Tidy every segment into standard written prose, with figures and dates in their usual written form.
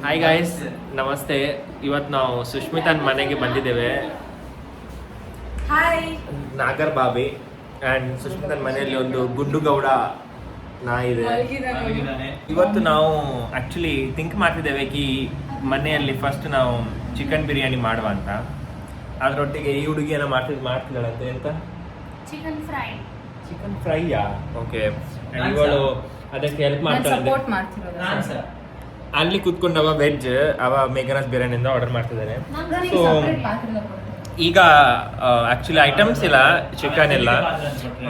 Hi guys, ನಮಸ್ತೆ. ಇವತ್ತು ನಾವು ಸುಷ್ಮಿತನ ಮನೆಗೆ ಬಂದಿದ್ದೇವೆ. ಹಾಯ್. ನಾಗರ್ ಬಾಬಿ ಆ್ಯಂಡ್ ಸುಷ್ಮಿತನ ಮನೆಯಲ್ಲಿ ಒಂದು ಗುಂಡುಗೌಡ ನಾಯಿ ಇದೆ. ಇವತ್ತು ನಾವು ಆ್ಯಕ್ಚುಲಿ ಥಿಂಕ್ ಮಾಡ್ತಿದ್ದೇವೆ ಈ ಮನೆಯಲ್ಲಿ ಫಸ್ಟ್ ನಾವು ಚಿಕನ್ ಬಿರಿಯಾನಿ ಮಾಡುವ ಅಂತ. ಅದರೊಟ್ಟಿಗೆ ಈ ಹುಡುಗಿಯನ್ನ ಮಾಡ್ತಿದ್ದಾಳಂತೆ ಎಂತ ಚಿಕನ್ ಫ್ರೈ. ಚಿಕನ್ ಫ್ರೈಯಾ? ಓಕೆ. ಇವಳು ಅದಕ್ಕೆ ಹೆಲ್ಪ್ ಮಾಡ್ತಾಳೆ. ಅಲ್ಲಿ ಕುತ್ಕೊಂಡವ ವೆಜ್, ಅವ ಮೇಘನಾಸ್ ಬಿರಿಯಾನಿಯಿಂದ ಆರ್ಡರ್ ಮಾಡ್ತಿದ್ದಾನೆ. ಸೊ ಈಗ ಆಕ್ಚುಲಿ ಐಟಮ್ಸ್ ಇಲ್ಲ, ಚಿಕನ್ ಇಲ್ಲ,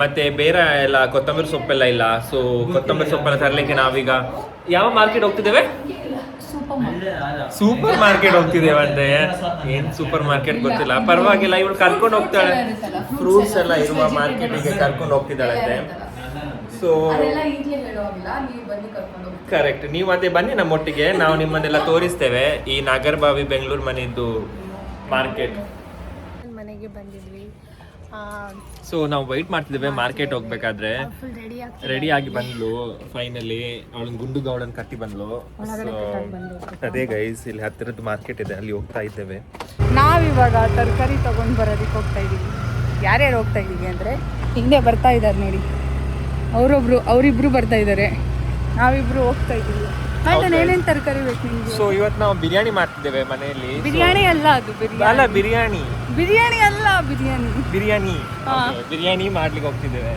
ಮತ್ತೆ ಬೇರೆ ಎಲ್ಲ ಕೊತ್ತಂಬರಿ ಸೊಪ್ಪೆಲ್ಲ ಇಲ್ಲ. ಸೊ ಕೊತ್ತಂಬರಿ ಸೊಪ್ಪನ್ನು ತರಲಿಕ್ಕೆ ನಾವೀಗ ಯಾವ ಮಾರ್ಕೆಟ್ ಹೋಗ್ತಿದ್ದೇವೆ? ಸೂಪರ್ ಮಾರ್ಕೆಟ್ ಹೋಗ್ತಿದ್ದೇವೆ. ಅಂದ್ರೆ ಏನ್ ಸೂಪರ್ ಮಾರ್ಕೆಟ್ ಗೊತ್ತಿಲ್ಲ, ಪರವಾಗಿಲ್ಲ. ಇವಳು ಕರ್ಕೊಂಡು ಹೋಗ್ತಾಳೆ, ಫ್ರೂಟ್ಸ್ ಎಲ್ಲ ಇರುವ ಮಾರ್ಕೆಟಿಗೆ ಕರ್ಕೊಂಡು ಹೋಗ್ತಿದ್ದಾಳಂತೆ. ಸೊ ಕರೆಕ್ಟ್, ನೀವು ಅದೇ ಬನ್ನಿ ನಮ್ಮೊಟ್ಟಿಗೆ, ನಾವು ನಿಮ್ಮನ್ನೆಲ್ಲ ತೋರಿಸ್ತೇವೆ ಈ ನಾಗರಬಾವಿ ಬೆಂಗಳೂರು ಮನೆಯದ್ದು ಮಾರ್ಕೆಟ್ ಮನೆಗೆ ಬಂದಿದ್ವಿ. ಸೊ ನಾವು ವೈಟ್ ಮಾಡ್ತಿದ್ದೇವೆ ಮಾರ್ಕೆಟ್ ಹೋಗ್ಬೇಕಾದ್ರೆ. ರೆಡಿ ಆಗಿ ಬಂದ್ಲು ಫೈನಲಿ. ಅವಳನ್ನ ಗುಂಡುಗೌಡನ್ ಕಟ್ಟಿ ಬಂದ್ಲು. ಸೊ ಅದೇ ಗೈಸ್, ಇಲ್ಲಿ ಹತ್ತಿರದ್ದು ಮಾರ್ಕೆಟ್ ಇದೆ, ಅಲ್ಲಿ ಹೋಗ್ತಾ ಇದ್ದೇವೆ. ನಾವಿವಾಗ ತರಕಾರಿ ತಗೊಂಡ್ ಬರೋದಕ್ಕೆ ಹೋಗ್ತಾ ಇದೀವಿ. ಯಾರ್ಯಾರು ಹೋಗ್ತಾ ಇದೀವಿ ಅಂದ್ರೆ ಹಿಂದೆ ಬರ್ತಾ ಇದ್ದಾರೆ ನೋಡಿ, ಅವರಿಬ್ರು ಬರ್ತಾ ಇದ್ದಾರೆ, ನಾವಿಬ್ರು ಹೋಗ್ತಾ ಇದೀವಿ. ಏನೇನ್ ತರಕಾರಿ ಬೇಕು ನಿಮ್ಗೆ? ಸೊ ಇವತ್ತು ನಾವು ಬಿರಿಯಾನಿ ಮಾಡ್ತಿದ್ದೇವೆ ಮನೆಯಲ್ಲಿ. ಬಿರಿಯಾನಿ ಅಲ್ಲ, ಅದು ಬಿರಿಯಾನಿ ಅಲ್ಲ, ಬಿರಿಯಾನಿ ಮಾಡ್ಲಿಕ್ಕೆ ಹೋಗ್ತಿದ್ದೇವೆ.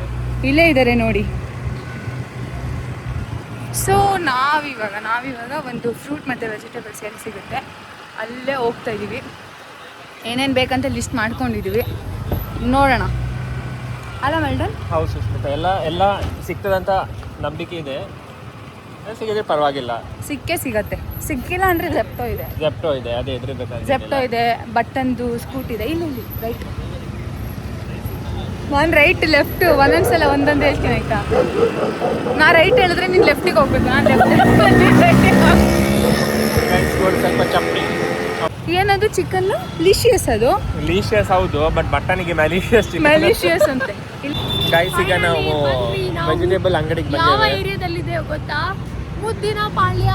ಇಲ್ಲೇ ಇದ್ದಾರೆ ನೋಡಿ. ಸೊ ನಾವಿವಾಗ ಒಂದು ಫ್ರೂಟ್ ಮತ್ತೆ ವೆಜಿಟೇಬಲ್ಸ್ ಎಲ್ಲಿ ಸಿಗುತ್ತೆ ಅಲ್ಲೇ ಹೋಗ್ತಾ ಇದೀವಿ. ಏನೇನು ಬೇಕಂತ ಲಿಸ್ಟ್ ಮಾಡ್ಕೊಂಡಿದೀವಿ, ನೋಡೋಣ. ಅಲ್ಲ ಮೆಲ್ಡನ್? ಹೌದು ಸುಷ್ಮಿತ, ಎಲ್ಲ ಸಿಗ್ತದಂತ ನಂಬಿಕೆ ಇದೆ. ಸಿಗದೆ ಪರವಾಗಿಲ್ಲ, ಸಿಗತ್ತೆ. ಸಿಕ್ಕಿಲ್ಲ ಅಂದ್ರೆ ಜೆಪ್ಟೋ ಇದೆ, ಅದೇ ಎದುರಿರ್ಬೇಕು. ಜೆಪ್ಟೋ ಇದೆ, ಬಟ್ಟನ್ದು ಸ್ಕೂಟಿ ಇದೆ. ಇಲ್ಲಿ ರೈಟ್, ನಾನು ರೈಟ್ ಲೆಫ್ಟ್ ಒಂದೊಂದ್ಸಲ ಒಂದೊಂದು ಹೇಳ್ತೀನಿ ಆಯ್ತಾ. ನಾ ರೈಟ್ ಹೇಳಿದ್ರೆ ನೀನು ಲೆಫ್ಟಿಗೆ ಹೋಗ್ಬೇಕು, ನಾನು ಸ್ವಲ್ಪ ಚಪ್ಪಿ. ಏನದು ಚಿಕನ್ ಲಿಶಿಯಸ್? ಅದು ಲಿಶಿಯಸ್ ಹೌದು, ಬಟ್ ಬಟ್ಟನಿಗೆ ಮ್ಯಾಲಿಷಿಯಸ್ ಅಂತೆ. ಗೈಸ್ ಈಗ ನಾವು ವೆಜಿಟೇಬಲ್ ಅಂಗಡಿಗೆ ಯಾವ ಏರಿಯಾದಲ್ಲಿದೆ ಗೊತ್ತಾ? ಮುದ್ದಿನಪಾಳ್ಯ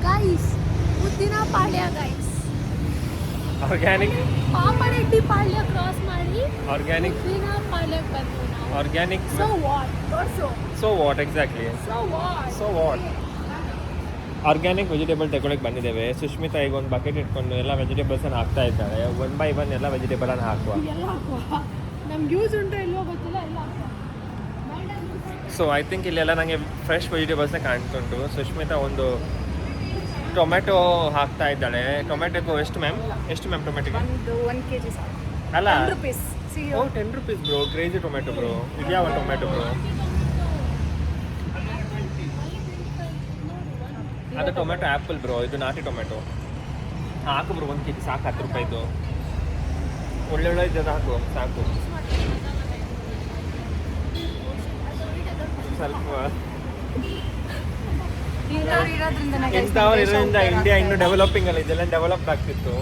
ಗೈಸ್. ಆರ್ಗ್ಯಾನಿಕ್ ಪಾಪರೆಡ್ಡಿ ಪಾಳ್ಯ ಕ್ರಾಸ್ ಮಾಡಿ ಆರ್ಗ್ಯಾನಿಕ್ ಮುದ್ದಿನಪಾಳ್ಯಕ್ಕೆ ಬಂದ್ವಿ ನಾವು. Organic. So what exactly? So what organic vegetable ತಗೊಳಕ್ಕೆ ಬಂದಿದ್ದೇವೆ. ಸುಷ್ಮಿತಾ ಈಗ ಒಂದು ಬಕೆಟ್ ಇಟ್ಕೊಂಡು ಎಲ್ಲ ವೆಜಿಟೇಬಲ್ಸ್ ಅನ್ನು ಹಾಕ್ತಾ ಇದ್ದಾರೆ. 1 by 1 ಎಲ್ಲ ವೆಜಿಟೇಬಲ್ ಅನ್ನು ಹಾಕುವ. ನಮ್ಗೆ ಯೂಸ್ ಉಂಟು ಇಲ್ವೋ ಗೊತ್ತಿಲ್ಲ, ಎಲ್ಲ ಸೊ ಐ ಥಿಂಕ್ ಇಲ್ಲೆಲ್ಲ ನನಗೆ ಫ್ರೆಶ್ ವೆಜಿಟೇಬಲ್ಸ್ನ ಕಾಣ್ತುಂಟು. ಸುಷ್ಮಿತಾ ಒಂದು ಟೊಮೆಟೊ ಹಾಕ್ತಾ ಇದ್ದಾಳೆ. ಟೊಮೆಟೊಗೂ ಎಷ್ಟು ಮ್ಯಾಮ್ ಟೊಮೆಟೊಗೆ? 1 kg ಅಲ್ಲ, 10 rupees. ಓ 10 rupees bro, crazy tomato bro. ಇದ್ಯಾವ ಟೊಮೆಟೊ ಬ್ರೋ? ಅದು ಟೊಮೆಟೊ ಆ್ಯಪಲ್ ಬ್ರೋ, ಇದು ನಾಟಿ ಟೊಮೆಟೊ. ಹಾಕು ಬ್ರೋ, 1 kg ಸಾಕು, 10 ರೂಪಾಯಿದು. ಒಳ್ಳೊಳ್ಳೆ ಇದ್ದದ್ದು ಹಾಕು, ಸಾಕು. ಸ್ವಲ್ಪ ಇಂಥವ್ರು ಇರೋದ್ರಿಂದ ಇಂಡಿಯಾ ಇನ್ನೂ ಡೆವಲಪಿಂಗ್ ಅಲ್ಲಿ, ಇದೆಲ್ಲ ಡೆವಲಪ್ ಆಗ್ತಿತ್ತು.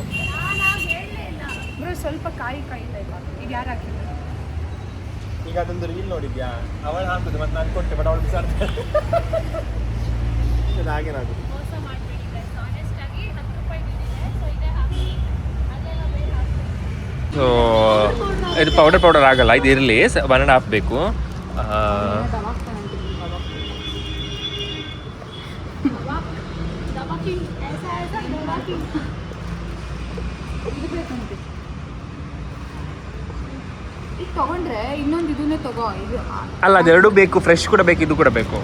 ಸ್ವಲ್ಪ ಕಾಯಿ ಈಗ ಯಾರು ಹಾಕಿದ್ರು? ಈಗ ಅದೊಂದು ರೀಲ್ ನೋಡಿದ್ಯಾ? ಅವಳು ಹಾಕುದು ಮತ್ತೆ ನಾನು ಕೊಟ್ಟೆ, ಬಟ್ ಅವಳು ಬಿಸಾಡ್ತಾರೆ. ಹಾಗೇನಾಗುದು. ಸೊ ಇದು ಪೌಡರ್ ಆಗಲ್ಲ, ಇದು ಇರಲಿ. 1.5 ಬೇಕು. ತಗೊಂಡ್ರೆ ಇನ್ನೊಂದು ಇದನ್ನೇ ತಗೋ. ಅಲ್ಲ, ಅದೆರಡು ಬೇಕು, ಫ್ರೆಶ್ ಕೂಡ ಬೇಕು, ಇದು ಕೂಡ ಬೇಕು.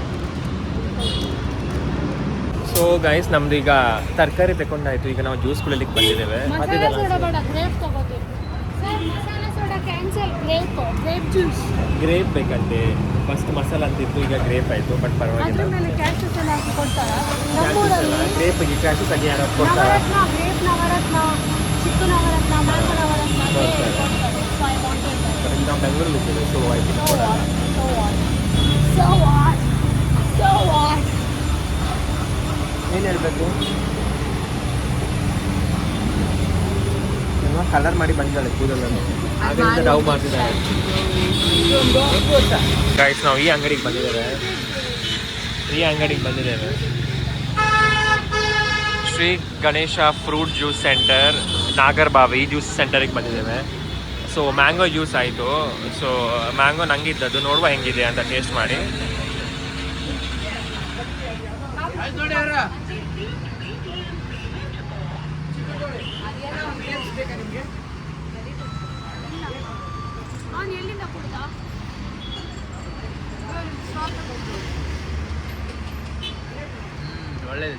ಸೊ ಗೈಸ್, ನಮ್ದು ಈಗ ತರಕಾರಿ ತಗೊಂಡಾಯ್ತು. ಈಗ ನಾವು ಜ್ಯೂಸ್ ಕುಡಿಲಿಕ್ಕೆ ಬಂದಿದ್ದೇವೆ. ಗ್ರೇಪ್ ಬೇಕಂತೆ. ಫಸ್ಟ್ ಮಸಾಲ ಅಂತಿತ್ತು, ಈಗ ಗ್ರೇಪ್ ಆಯ್ತು, ಬಟ್ ಪರವಾಗಿಲ್ಲ. ಗ್ರೇಪ್ಗೆ ಕ್ಯಾಶಸ್ ಆಗಿ ಯಾರು ಕೊಡ್ತಾರೆ? ನಾವು ಬೆಂಗಳೂರಲ್ಲಿ ಇದ್ದೇವೆ, ಸೊ ಐ ಥಿಂಕ್ ಏನು ಹೇಳಬೇಕು? ಕಲರ್ ಮಾಡಿ ಬಂದಿದ್ದಾಳೆ ಕೂದಲನ್ನು, ಹಾಗೆ ಡವ್ ಮಾಡ್ತಿದ್ದಾಳೆ. ಗೈಸ್, ನಾವು ಈ ಅಂಗಡಿಗೆ ಬಂದಿದ್ದೇವೆ. Shri Ganesha fruit juice centre Nagarbhavi juice ಸೆಂಟರಿಗೆ ಬಂದಿದ್ದೇವೆ. ಸೊ ಮ್ಯಾಂಗೋ ಜ್ಯೂಸ್ ಆಯಿತು. ಸೊ ಮ್ಯಾಂಗೋ ನಂಗಿದ್ದದ್ದು ನೋಡುವ ಹೆಂಗಿದೆ ಅಂತ ಟೇಸ್ಟ್ ಮಾಡಿ. ಒಳ್ಳೆಯದು.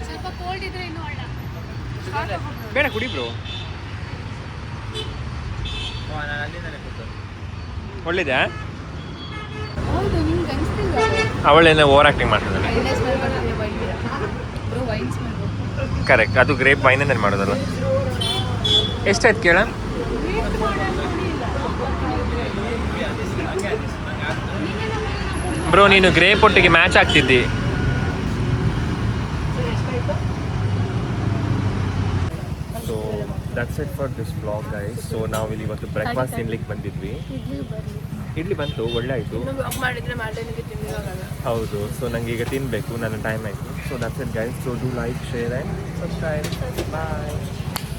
ಸ್ವಲ್ಪ ಕೋಲ್ಡ್ ಇದ್ರೆ ಇನ್ನೂ ಒಳ್ಳೆ. ಬೇಡ ಕುಡಿ ಬ್ರೋ. ಒಳ್ಳೆದಾ? ಹೌದು, ನಿಮ್ಗೆ ಅನಿಸ್ತಿಲ್ಲ? ಅವಳೇನೋ ಓವರ್ ಆ್ಯಕ್ಟಿಂಗ್ ಮಾಡ್ತಿದ್ದಾಳೆ. ಕರೆಕ್ಟ್, ಅದು ಗ್ರೇಪ್ ವೈನಲ್ಲಿ ಮಾಡೋದಲ್ಲ. ಎಷ್ಟಾಯ್ತು ಕೇಳ? ಬ್ರೋ ನೀನು ಗ್ರೇಪ್ ಒಟ್ಟಿಗೆ ಮ್ಯಾಚ್ ಆಗ್ತಿದ್ದಿ. So that's it for this blog guys. So ನಾವು ಇಲ್ಲಿ ಇವತ್ತು ಬ್ರೇಕ್ಫಾಸ್ಟ್ ತಿನ್ಲಿಕ್ಕೆ ಬಂದಿದ್ವಿ. ಇಡ್ಲಿ ಬಂತು, ಒಳ್ಳೆ ಆಯಿತು. ಹೌದು. ಸೊ ನನಗೆ ಈಗ ತಿನ್ನಬೇಕು, ನನ್ನ ಟೈಮ್ ಆಯಿತು. So that's it guys. So do like, share and subscribe. Bye.